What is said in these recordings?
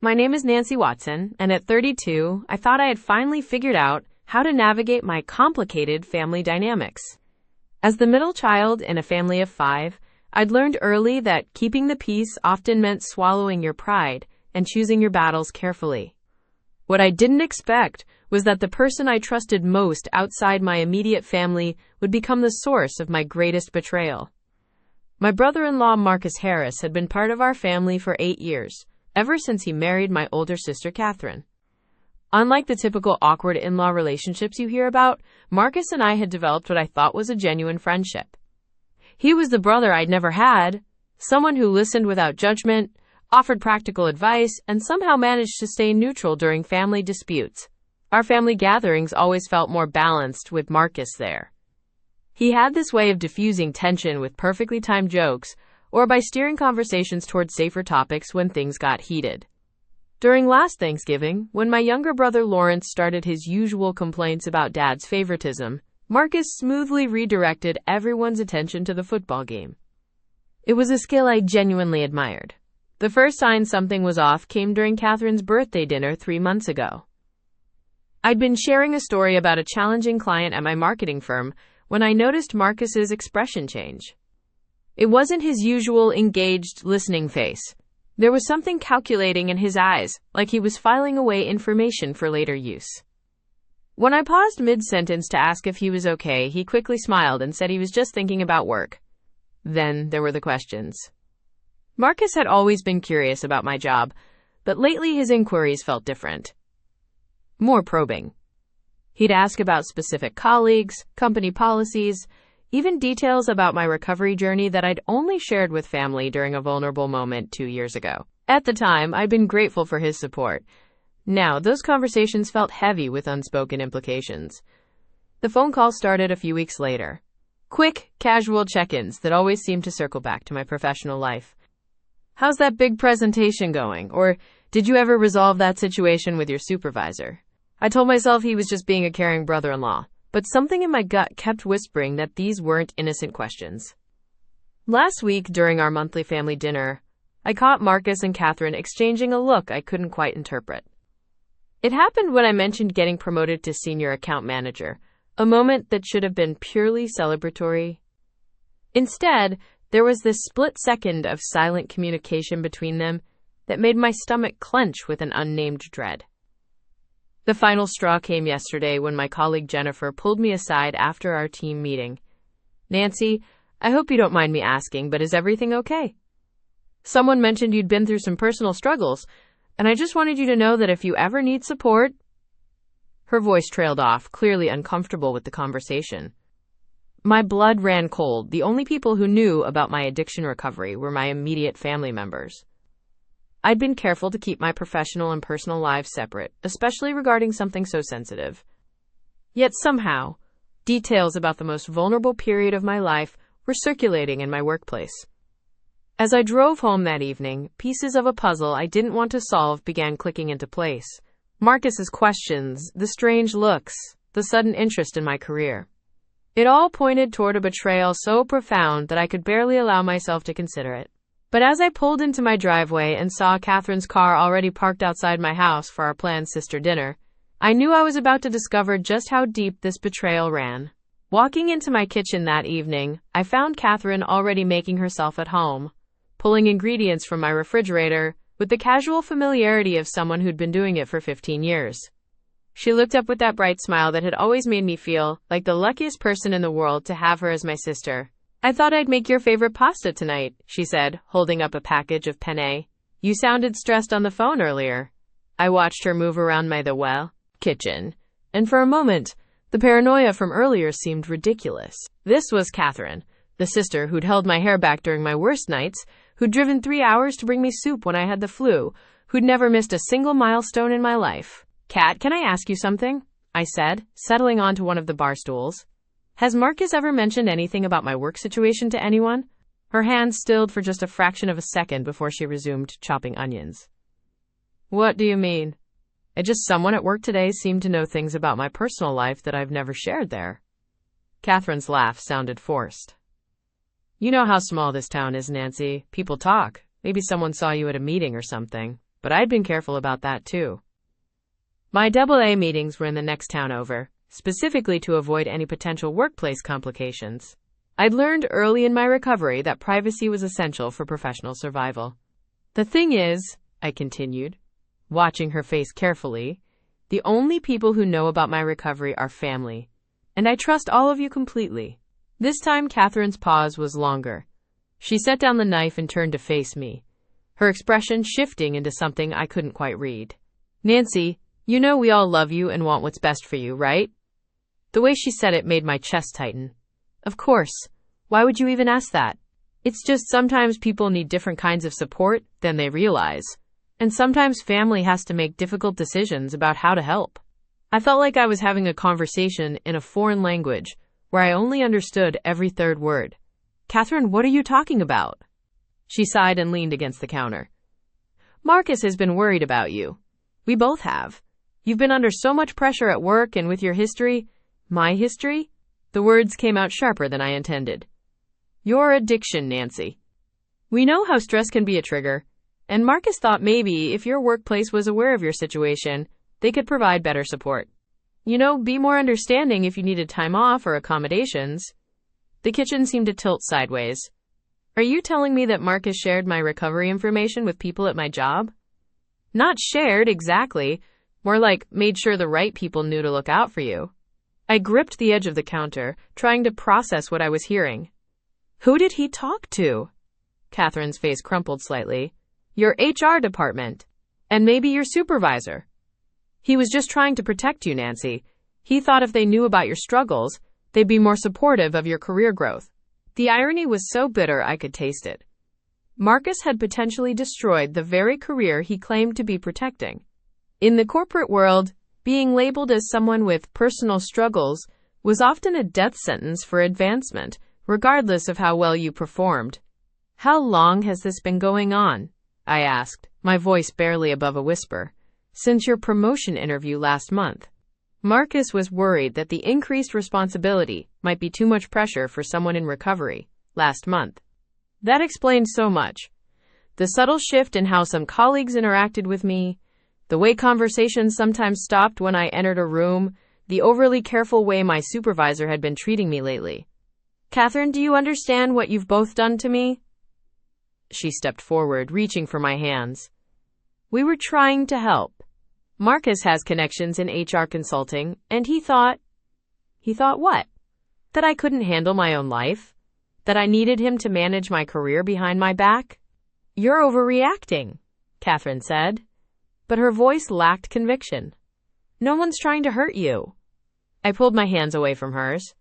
My name is Nancy Watson, and at 32, I thought I had finally figured out how to navigate my complicated family dynamics. As the middle child in a family of 5, I'd learned early that keeping the peace often meant swallowing your pride and choosing your battles carefully. What I didn't expect was that the person I trusted most outside my immediate family would become the source of my greatest betrayal. My brother-in-law Marcus Harris had been part of our family for 8 years, ever since he married my older sister Catherine. Unlike the typical awkward in-law relationships you hear about, Marcus and I had developed what I thought was a genuine friendship. He was the brother I'd never had, someone who listened without judgment, offered practical advice, and somehow managed to stay neutral during family disputes. Our family gatherings always felt more balanced with Marcus there. He had this way of diffusing tension with perfectly timed jokes, or by steering conversations towards safer topics when things got heated. During last Thanksgiving, when my younger brother Lawrence started his usual complaints about Dad's favoritism, Marcus smoothly redirected everyone's attention to the football game. It was a skill I genuinely admired. The first sign something was off came during Catherine's birthday dinner 3 months ago. I'd been sharing a story about a challenging client at my marketing firm when I noticed Marcus's expression change. It wasn't his usual engaged, listening face. There was something calculating in his eyes, like he was filing away information for later use. When I paused mid-sentence to ask if he was okay, he quickly smiled and said he was just thinking about work. Then there were the questions. Marcus had always been curious about my job, but lately his inquiries felt different. More probing. He'd ask about specific colleagues, company policies, even details about my recovery journey that I'd only shared with family during a vulnerable moment 2 years ago. At the time, I'd been grateful for his support. Now, those conversations felt heavy with unspoken implications. The phone call started a few weeks later. Quick, casual check-ins that always seemed to circle back to my professional life. How's that big presentation going? Or did you ever resolve that situation with your supervisor? I told myself he was just being a caring brother-in-law, but something in my gut kept whispering that these weren't innocent questions. Last week, during our monthly family dinner, I caught Marcus and Catherine exchanging a look I couldn't quite interpret. It happened when I mentioned getting promoted to senior account manager, a moment that should have been purely celebratory. Instead, there was this split second of silent communication between them that made my stomach clench with an unnamed dread. The final straw came yesterday when my colleague Jennifer pulled me aside after our team meeting. Nancy, I hope you don't mind me asking, but is everything okay? Someone mentioned you'd been through some personal struggles, and I just wanted you to know that if you ever need support... Her voice trailed off, clearly uncomfortable with the conversation. My blood ran cold. The only people who knew about my addiction recovery were my immediate family members. I'd been careful to keep my professional and personal lives separate, especially regarding something so sensitive. Yet somehow, details about the most vulnerable period of my life were circulating in my workplace. As I drove home that evening, pieces of a puzzle I didn't want to solve began clicking into place. Marcus's questions, the strange looks, the sudden interest in my career. It all pointed toward a betrayal so profound that I could barely allow myself to consider it. But as I pulled into my driveway and saw Catherine's car already parked outside my house for our planned sister dinner, I knew I was about to discover just how deep this betrayal ran. Walking into my kitchen that evening, I found Catherine already making herself at home, pulling ingredients from my refrigerator with the casual familiarity of someone who'd been doing it for 15 years. She looked up with that bright smile that had always made me feel like the luckiest person in the world to have her as my sister. I thought I'd make your favorite pasta tonight, she said, holding up a package of penne. You sounded stressed on the phone earlier. I watched her move around my kitchen, and for a moment, the paranoia from earlier seemed ridiculous. This was Catherine, the sister who'd held my hair back during my worst nights, who'd driven 3 hours to bring me soup when I had the flu, who'd never missed a single milestone in my life. Kat, can I ask you something? I said, settling onto one of the bar stools. Has Marcus ever mentioned anything about my work situation to anyone? Her hands stilled for just a fraction of a second before she resumed chopping onions. What do you mean? Someone at work today seemed to know things about my personal life that I've never shared there. Catherine's laugh sounded forced. You know how small this town is, Nancy. People talk. Maybe someone saw you at a meeting or something. but I'd been careful about that too. My AA meetings were in the next town over, specifically to avoid any potential workplace complications. I'd learned early in my recovery that privacy was essential for professional survival. The thing is, I continued, watching her face carefully, the only people who know about my recovery are family, and I trust all of you completely. This time, Catherine's pause was longer. She set down the knife and turned to face me, her expression shifting into something I couldn't quite read. Nancy, you know we all love you and want what's best for you, right? The way she said it made my chest tighten. Of course. Why would you even ask that? It's just sometimes people need different kinds of support than they realize. And sometimes family has to make difficult decisions about how to help. I felt like I was having a conversation in a foreign language where I only understood every third word. Catherine, what are you talking about? She sighed and leaned against the counter. Marcus has been worried about you. We both have. You've been under so much pressure at work and with your history. My history? The words came out sharper than I intended. Your addiction, Nancy. We know how stress can be a trigger, and Marcus thought maybe if your workplace was aware of your situation, they could provide better support. You know, be more understanding if you needed time off or accommodations. The kitchen seemed to tilt sideways. Are you telling me that Marcus shared my recovery information with people at my job? Not shared, exactly. More like made sure the right people knew to look out for you. I gripped the edge of the counter, trying to process what I was hearing. Who did he talk to? Catherine's face crumpled slightly. Your HR department. And maybe your supervisor. He was just trying to protect you, Nancy. He thought if they knew about your struggles, they'd be more supportive of your career growth. The irony was so bitter I could taste it. Marcus had potentially destroyed the very career he claimed to be protecting. In the corporate world, being labeled as someone with personal struggles was often a death sentence for advancement, regardless of how well you performed. How long has this been going on? I asked, my voice barely above a whisper. Since your promotion interview last month. Marcus was worried that the increased responsibility might be too much pressure for someone in recovery last month. That explained so much. The subtle shift in how some colleagues interacted with me, the way conversations sometimes stopped when I entered a room, the overly careful way my supervisor had been treating me lately. Catherine, do you understand what you've both done to me? She stepped forward, reaching for my hands. We were trying to help. Marcus has connections in HR consulting, and he thought what? That I couldn't handle my own life? That I needed him to manage my career behind my back? You're overreacting, Catherine said, but her voice lacked conviction. No one's trying to hurt you. I pulled my hands away from hers.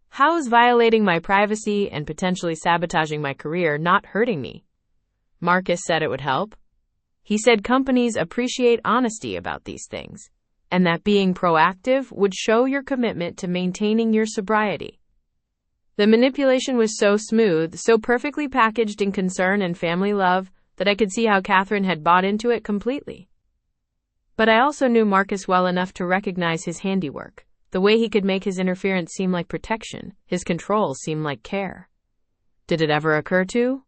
How is violating my privacy and potentially sabotaging my career not hurting me? Marcus said it would help. He said companies appreciate honesty about these things, and that being proactive would show your commitment to maintaining your sobriety. The manipulation was so smooth, so perfectly packaged in concern and family love, that I could see how Catherine had bought into it completely. But I also knew Marcus well enough to recognize his handiwork, the way he could make his interference seem like protection, his control seem like care. Did it ever occur to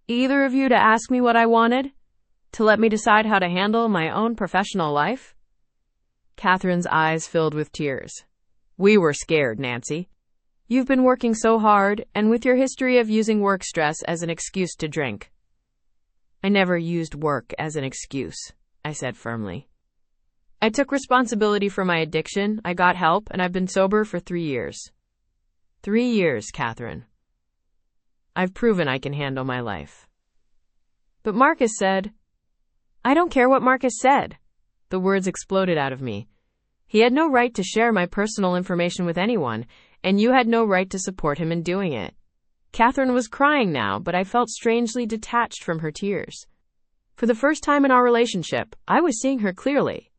either of you to ask me what I wanted? To let me decide how to handle my own professional life? Catherine's eyes filled with tears. We were scared, Nancy. You've been working so hard, and with your history of using work stress as an excuse to drink. I never used work as an excuse, I said firmly. I took responsibility for my addiction, I got help, and I've been sober for 3 years. 3 years, Catherine. I've proven I can handle my life. But Marcus said, I don't care what Marcus said. The words exploded out of me. He had no right to share my personal information with anyone, and you had no right to support him in doing it. Catherine was crying now, but I felt strangely detached from her tears. For the first time in our relationship, I was seeing her clearly.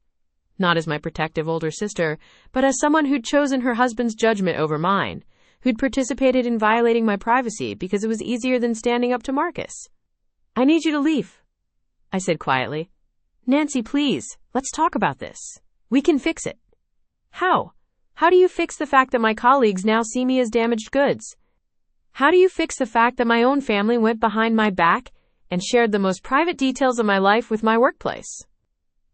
Not as my protective older sister, but as someone who'd chosen her husband's judgment over mine, who'd participated in violating my privacy because it was easier than standing up to Marcus. I need you to leave, I said quietly. Nancy, please, let's talk about this. We can fix it. How? How do you fix the fact that my colleagues now see me as damaged goods? How do you fix the fact that my own family went behind my back and shared the most private details of my life with my workplace.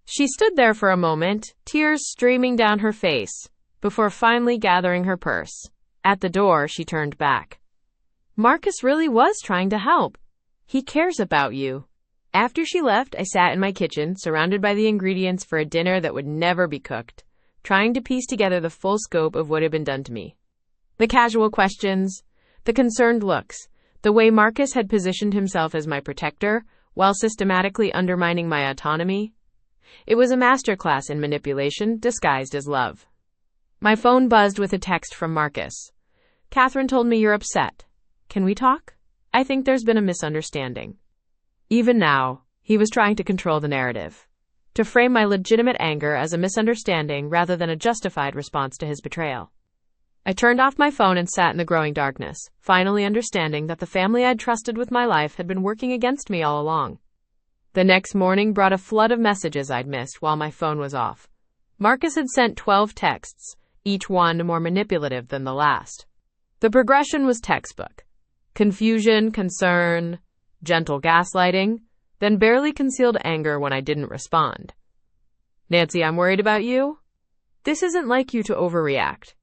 She stood there for a moment, tears streaming down her face, before finally gathering her purse. At the door, she turned back. Marcus really was trying to help. He cares about you. After she left, I sat in my kitchen, surrounded by the ingredients for a dinner that would never be cooked, trying to piece together the full scope of what had been done to me. The casual questions, the concerned looks, the way Marcus had positioned himself as my protector while systematically undermining my autonomy. It was a masterclass in manipulation disguised as love. My phone buzzed with a text from Marcus. "Catherine told me you're upset. Can we talk? I think there's been a misunderstanding." Even now, he was trying to control the narrative, to frame my legitimate anger as a misunderstanding rather than a justified response to his betrayal. I turned off my phone and sat in the growing darkness, finally understanding that the family I'd trusted with my life had been working against me all along. The next morning brought a flood of messages I'd missed while my phone was off. Marcus had sent 12 texts, each one more manipulative than the last. The progression was textbook. Confusion, concern, gentle gaslighting, then barely concealed anger when I didn't respond. "Nancy, I'm worried about you. This isn't like you to overreact.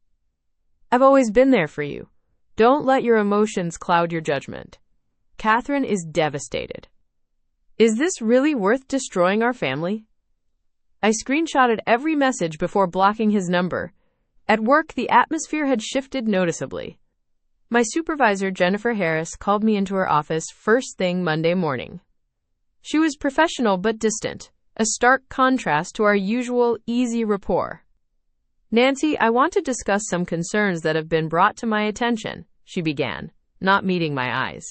I've always been there for you. Don't let your emotions cloud your judgment. Catherine is devastated. Is this really worth destroying our family?" I screenshotted every message before blocking his number. At work, the atmosphere had shifted noticeably. My supervisor, Jennifer Harris, called me into her office first thing Monday morning. She was professional but distant, a stark contrast to our usual easy rapport. "Nancy, I want to discuss some concerns that have been brought to my attention," she began, not meeting my eyes.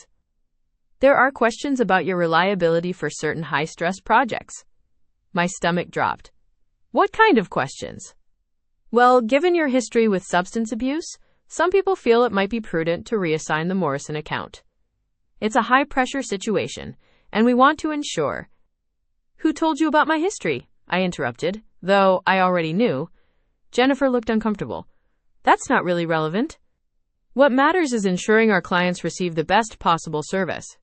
"There are questions about your reliability for certain high-stress projects." My stomach dropped. "What kind of questions?" "Well, given your history with substance abuse, some people feel it might be prudent to reassign the Morrison account. It's a high-pressure situation, and we want to ensure—" "Who told you about my history?" I interrupted, though I already knew. Jennifer looked uncomfortable. "That's not really relevant. What matters is ensuring our clients receive the best possible service.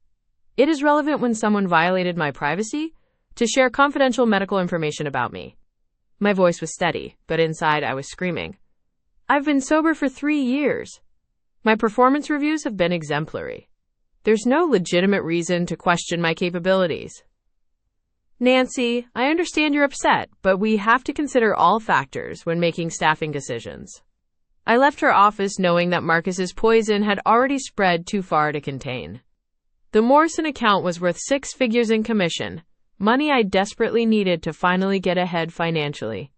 It is relevant when someone violated my privacy to share confidential medical information about me." My voice was steady, but inside I was screaming. "I've been sober for 3 years. My performance reviews have been exemplary. There's no legitimate reason to question my capabilities." "Nancy, I understand you're upset, but we have to consider all factors when making staffing decisions." I left her office knowing that Marcus's poison had already spread too far to contain. The Morrison account was worth 6 figures in commission, money I desperately needed to finally get ahead financially.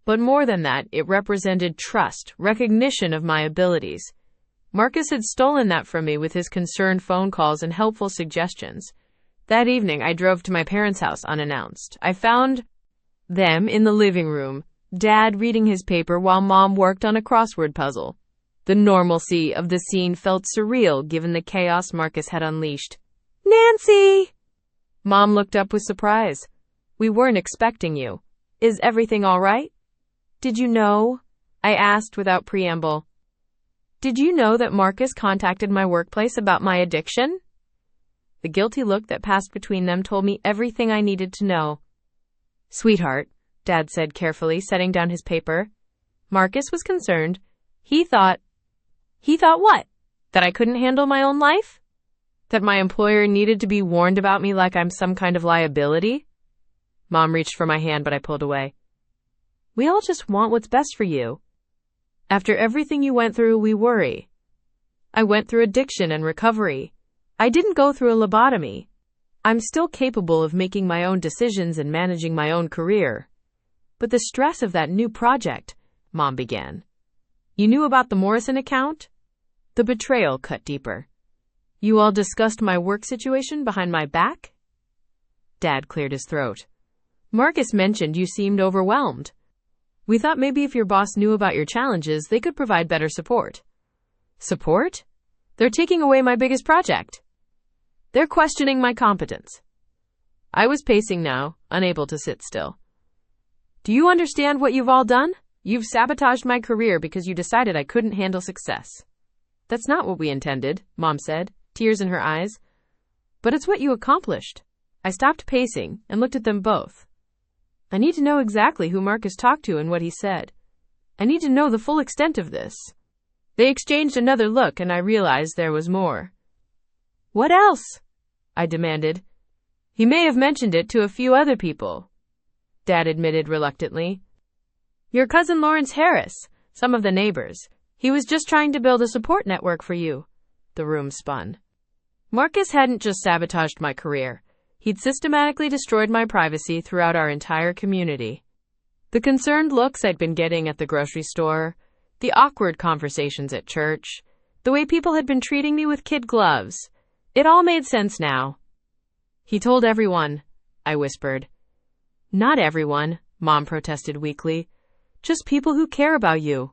But more than that, it represented trust, recognition of my abilities. Marcus had stolen that from me with his concerned phone calls and helpful suggestions. That evening, I drove to my parents' house unannounced. I found them in the living room, Dad reading his paper while Mom worked on a crossword puzzle. The normalcy of the scene felt surreal given the chaos Marcus had unleashed. "Nancy!" Mom looked up with surprise. "We weren't expecting you. Is everything all right?" "Did you know?" I asked without preamble. "Did you know that Marcus contacted my workplace about my addiction?" The guilty look that passed between them told me everything I needed to know. "Sweetheart," Dad said carefully, setting down his paper. Marcus was concerned. He thought what? That I couldn't handle my own life? That my employer needed to be warned about me like I'm some kind of liability? Mom reached for my hand, but I pulled away. "We all just want what's best for you. After everything you went through, we worry. I went through addiction and recovery. I didn't go through a lobotomy. I'm still capable of making my own decisions and managing my own career. But the stress of that new project," Mom began. "You knew about the Morrison account?" The betrayal cut deeper. "You all discussed my work situation behind my back?" Dad cleared his throat. "Marcus mentioned you seemed overwhelmed. We thought maybe if your boss knew about your challenges, they could provide better support." "Support? They're taking away my biggest project. They're questioning my competence." I was pacing now, unable to sit still. "Do you understand what you've all done? You've sabotaged my career because you decided I couldn't handle success." "That's not what we intended," Mom said, tears in her eyes. But it's what you accomplished. I stopped pacing and looked at them both. I need to know exactly who Marcus talked to and what he said. I need to know the full extent of this. They exchanged another look and I realized there was more. What else? I demanded. He may have mentioned it to a few other people, Dad admitted reluctantly. Your cousin Lawrence Harris, some of the neighbors. He was just trying to build a support network for you. The room spun. Marcus hadn't just sabotaged my career. He'd systematically destroyed my privacy throughout our entire community. The concerned looks I'd been getting at the grocery store, the awkward conversations at church, the way people had been treating me with kid gloves. It all made sense now. He told everyone, I whispered. Not everyone, Mom protested weakly. Just people who care about you.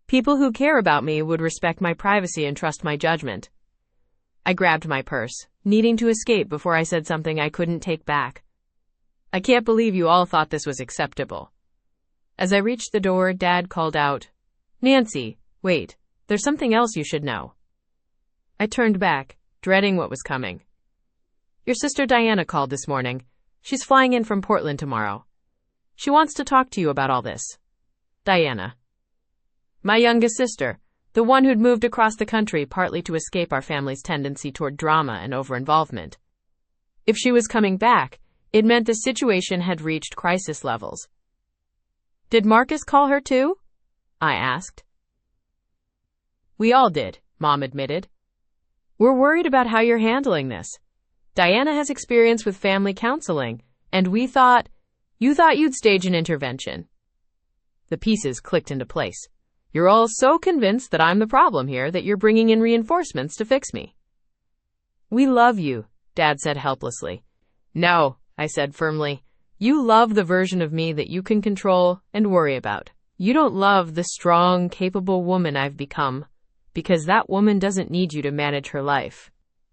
People who care about me would respect my privacy and trust my judgment. I grabbed my purse, needing to escape before I said something I couldn't take back. I can't believe you all thought this was acceptable. As I reached the door, Dad called out, Nancy, wait, there's something else you should know. I turned back, dreading what was coming. Your sister Diana called this morning. She's flying in from Portland tomorrow. She wants to talk to you about all this. Diana. My youngest sister, the one who'd moved across the country partly to escape our family's tendency toward drama and over-involvement. If she was coming back, it meant the situation had reached crisis levels. Did Marcus call her too? I asked. We all did, Mom admitted. We're worried about how you're handling this. Diana has experience with family counseling, and you thought you'd stage an intervention. The pieces clicked into place. You're all so convinced that I'm the problem here that you're bringing in reinforcements to fix me. We love you, Dad said helplessly. No, I said firmly. You love the version of me that you can control and worry about. You don't love the strong, capable woman I've become, because that woman doesn't need you to manage her life.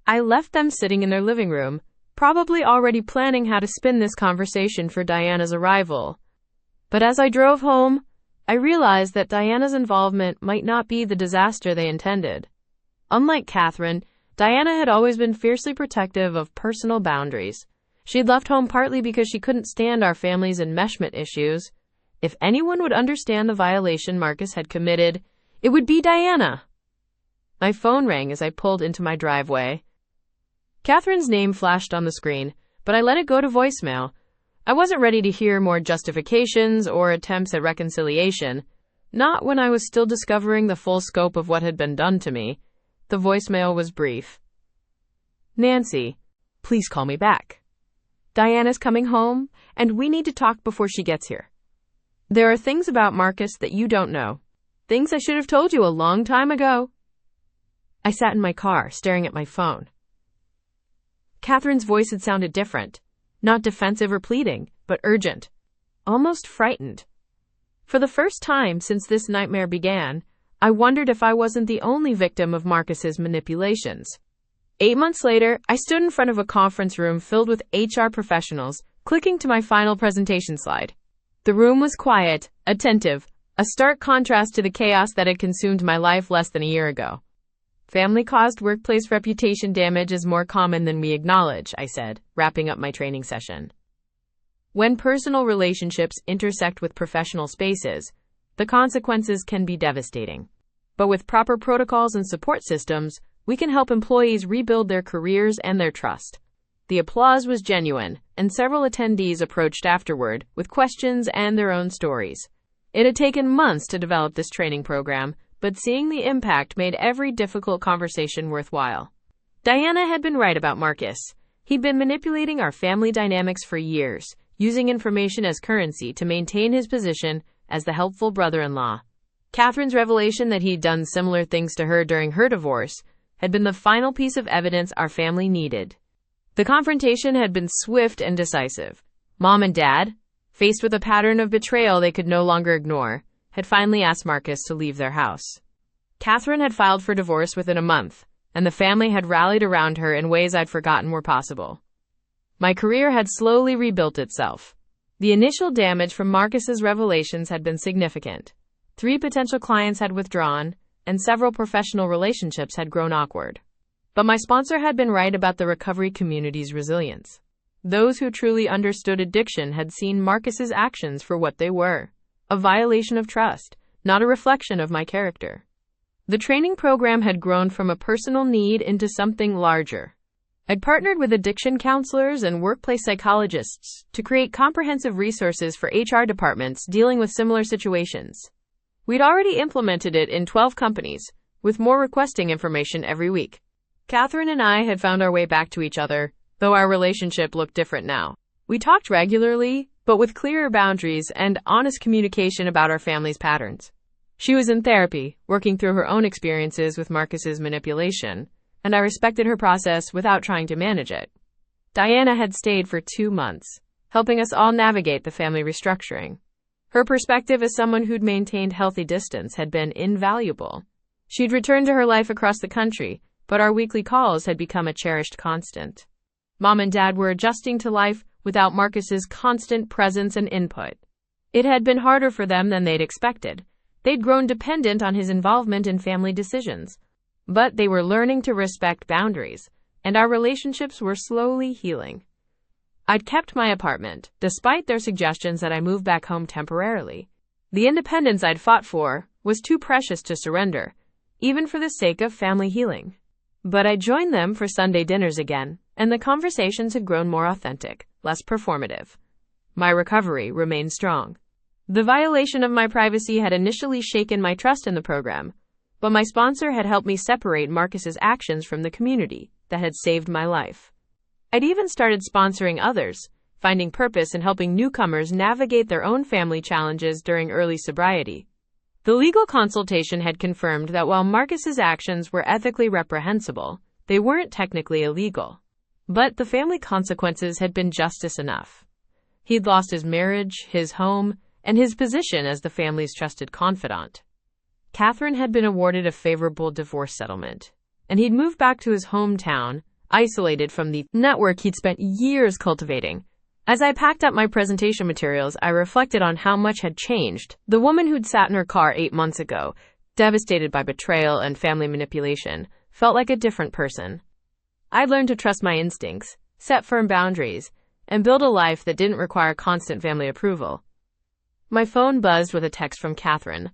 I left them sitting in their living room, probably already planning how to spin this conversation for Diana's arrival. But as I drove home, I realized that Diana's involvement might not be the disaster they intended. Unlike Catherine, Diana had always been fiercely protective of personal boundaries. She'd left home partly because she couldn't stand our family's enmeshment issues. If anyone would understand the violation Marcus had committed, it would be Diana. My phone rang as I pulled into my driveway. Catherine's name flashed on the screen, but I let it go to voicemail. I wasn't ready to hear more justifications or attempts at reconciliation, not when I was still discovering the full scope of what had been done to me. The voicemail was brief. Nancy, please call me back. Diana's coming home, and we need to talk before she gets here. There are things about Marcus that you don't know. Things I should have told you a long time ago. I sat in my car, staring at my phone. Catherine's voice had sounded different. Not defensive or pleading, but urgent. Almost frightened. For the first time since this nightmare began, I wondered if I wasn't the only victim of Marcus's manipulations. 8 months later, I stood in front of a conference room filled with HR professionals, clicking to my final presentation slide. The room was quiet, attentive, a stark contrast to the chaos that had consumed my life less than a year ago. Family-caused workplace reputation damage is more common than we acknowledge, I said, wrapping up my training session. When personal relationships intersect with professional spaces, the consequences can be devastating. But with proper protocols and support systems, we can help employees rebuild their careers and their trust. The applause was genuine, and several attendees approached afterward with questions and their own stories. It had taken months to develop this training program, but seeing the impact made every difficult conversation worthwhile. Diana had been right about Marcus. He'd been manipulating our family dynamics for years, using information as currency to maintain his position as the helpful brother-in-law. Catherine's revelation that he'd done similar things to her during her divorce had been the final piece of evidence our family needed. The confrontation had been swift and decisive. Mom and Dad, faced with a pattern of betrayal they could no longer ignore, had finally asked Marcus to leave their house. Catherine had filed for divorce within a month, and the family had rallied around her in ways I'd forgotten were possible. My career had slowly rebuilt itself. The initial damage from Marcus's revelations had been significant. 3 potential clients had withdrawn, and several professional relationships had grown awkward. But my sponsor had been right about the recovery community's resilience. Those who truly understood addiction had seen Marcus's actions for what they were, a violation of trust, not a reflection of my character. The training program had grown from a personal need into something larger. I'd partnered with addiction counselors and workplace psychologists to create comprehensive resources for HR departments dealing with similar situations. We'd already implemented it in 12 companies, with more requesting information every week. Catherine and I had found our way back to each other, though our relationship looked different now. We talked regularly, but with clearer boundaries and honest communication about our family's patterns. She was in therapy, working through her own experiences with Marcus's manipulation, and I respected her process without trying to manage it. Diana had stayed for 2 months, helping us all navigate the family restructuring. Her perspective as someone who'd maintained healthy distance had been invaluable. She'd returned to her life across the country, but our weekly calls had become a cherished constant. Mom and Dad were adjusting to life without Marcus's constant presence and input. It had been harder for them than they'd expected. They'd grown dependent on his involvement in family decisions. But they were learning to respect boundaries, and our relationships were slowly healing. I'd kept my apartment, despite their suggestions that I move back home temporarily. The independence I'd fought for was too precious to surrender, even for the sake of family healing. But I joined them for Sunday dinners again, and the conversations had grown more authentic, less performative. My recovery remained strong. The violation of my privacy had initially shaken my trust in the program, but my sponsor had helped me separate Marcus's actions from the community that had saved my life. I'd even started sponsoring others, finding purpose in helping newcomers navigate their own family challenges during early sobriety. The legal consultation had confirmed that while Marcus's actions were ethically reprehensible, they weren't technically illegal. But the family consequences had been justice enough. He'd lost his marriage, his home, and his position as the family's trusted confidant. Catherine had been awarded a favorable divorce settlement, and he'd moved back to his hometown, isolated from the network he'd spent years cultivating. As I packed up my presentation materials, I reflected on how much had changed. The woman who'd sat in her car 8 months ago, devastated by betrayal and family manipulation, felt like a different person. I'd learned to trust my instincts, set firm boundaries, and build a life that didn't require constant family approval. My phone buzzed with a text from Catherine.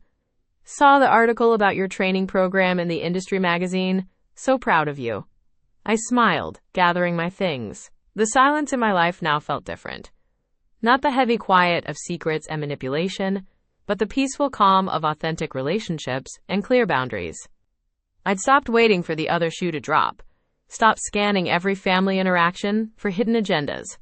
Saw the article about your training program in the industry magazine. So proud of you. I smiled, gathering my things. The silence in my life now felt different. Not the heavy quiet of secrets and manipulation, but the peaceful calm of authentic relationships and clear boundaries. I'd stopped waiting for the other shoe to drop, stopped scanning every family interaction for hidden agendas.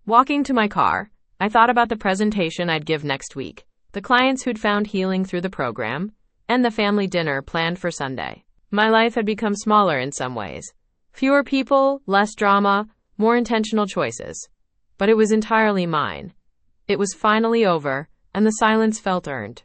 Walking to my car, I thought about the presentation I'd give next week, the clients who'd found healing through the program, and the family dinner planned for Sunday. My life had become smaller in some ways. Fewer people, less drama, more intentional choices. But it was entirely mine. It was finally over, and the silence felt earned.